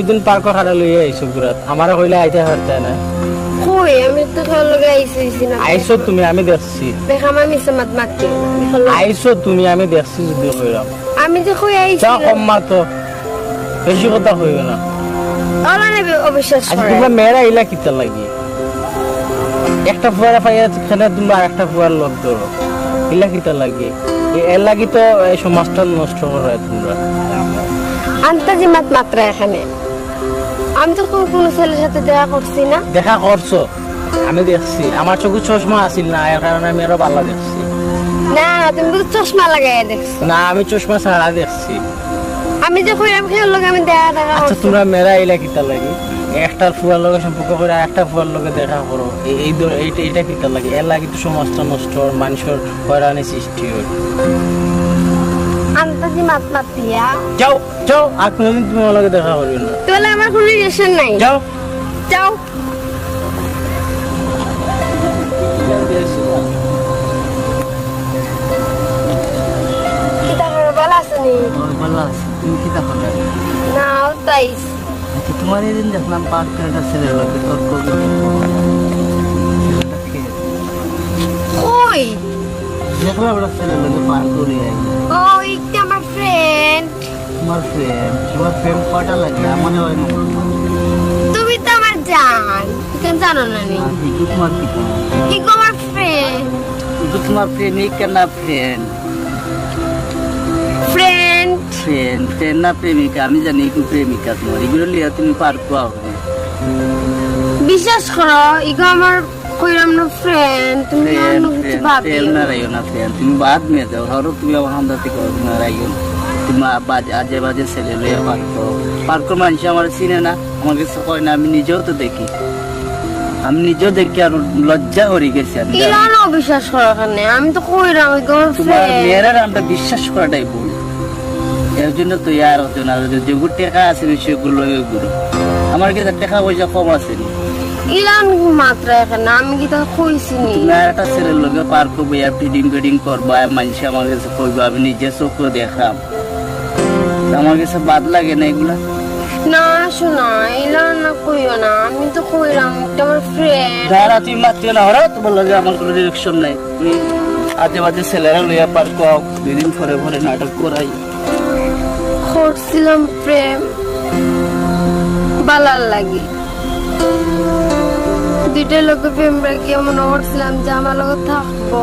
দিন পার্ক খাড়া লইয়া আইছো গুরাত আমারে কইলে আইতে পারতে না কই আমি তো তোর লগে আইছি না আইছো তুমি আমি দেখছি দেখা আমি সমাত মাতি আইছো তুমি আমি দেখছি যদি কইরাম আমি যে কই আইছি যা কম্মা তো বেশি কথা কইও না ওলা নেবে অবিশ্বাস আচ্ছা করে তোমরা মেয়েরা ইলা কিতা লাগি একটা ফুয়ারা পাইয়া খানে তোমরা একটা ফুয়ার লোক ধরো ইলা কিতা লাগে এর লাগি তো এই সমাজটা নষ্ট করে তোমরা আন্তাজি মাত্র এখানে আমি তো কোনো ছেলের সাথে দেখা করছি না দেখা করছো আমি দেখছি আমার চোখে চশমা আসিল না এর কারণে আমি আরো ভালো দেখছি না তুমি তো চশমা লাগাই দেখছো না আমি চশমা ছাড়া দেখছি আমি যে কই আমি খেয়ে লগে আমি দেখা আচ্ছা করছি তোমরা মেয়েরা ইলা কিতা লাগে একটা ফুয়ার লগে সম্পর্ক করে একটা ফুয়ার লগে দেখা করো এইটা কিতা লাগে এর লাগি তো সমাজটা নষ্ট হয় মানুষের হয়রানি সৃষ্টি হয় আন্তাজি মাতিয়া যাও যাও আর কোনোদিন তুমি আমার লগে দেখা করবে না তাহলে আমার কোনো রিলেশন নাই যাও যাও কিতা করে বলা আসনি ভালো আছে তুমি কি দেখো না না তাইস আচ্ছা তোমার এদিন দেখলাম পার্কের একটা ছেলের লোকে তর্ক কই দেখলাম একটা ছেলের লোকে পার্ক করে আইলো ও ইটা আমার ফ্রেন্ড তোমার প্রেম কটা লাগে আমার হয় না তুমি তো আমার জান কেন জানো না নি কিন্তু তোমার কি কি গো আমার ফ্রেন্ড কিন্তু তোমার প্রেমিক না ফ্রেন্ড ফ্রেন্ড ফ্রেন্ড না প্রেমিকা আমি জানি কি প্রেমিকা তোমার এগুলো লিয়া তুমি পার্ক পাও বিশ্বাস করো ইগো আমার কইরাম না ফ্রেন্ড তুমি অন্য কিছু ভাবি ফ্রেন্ড না রাইও না ফ্রেন্ড তুমি বাদ মেয়ে যাও ধরো তুমি আমার হামদা থেকে না রাইও তুমি আজে বাজে ছেলে লিয়া পার্ক মানুষ আমার চিনে না আমার কাছে কয় না আমি নিজেও তো দেখি আমি নিজেও দেখি আর লজ্জা করে গেছি ইলানো বিশ্বাস করো কেনে আমি তো কইরাম ইগো আমার তোমার ফ্রেন্ড মেয়েরা আমরা বিশ্বাস করাটাই ভুল এর জন্য তো ইয়ার হতো না যেগুলো টাকা আছে সেগুলো এগুলো আমার কাছে টাকা পয়সা কম আছে ইলান মাত্র এখানে আমি কি তা কইছি নি তুমি আর একটা ছেলের লোকে পার করবো আর ফিডিং করবো মানুষ আমার কাছে কইবো আমি নিজে চোখে দেখাম আমার কাছে বাদ লাগে না এগুলা না শোনা ইলান না কইও না আমি তো কইরাম এটা আমার ফ্রেন্ড দাঁড়া তুমি মাত্র না হরা তোমার লাগে আমার কোনো ডিরেকশন নাই তুমি আজে বাজে ছেলেরা লইয়া পার কও দুদিন পরে পরে নাটক করাই করছিলাম প্রেম বালার লাগি দুইটা লোক প্রেম রাখি মনে করছিলাম যে আমার লগে থাকবো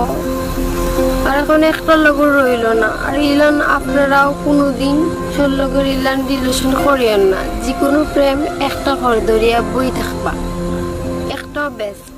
আর এখন একটা লোক রইল না আর ইলান আপনারাও কোনোদিন সব লোকের ইলান রিলেশন করিয়েন না যে কোনো প্রেম একটা ঘর ধরিয়া বই থাকবা একটা বেস্ট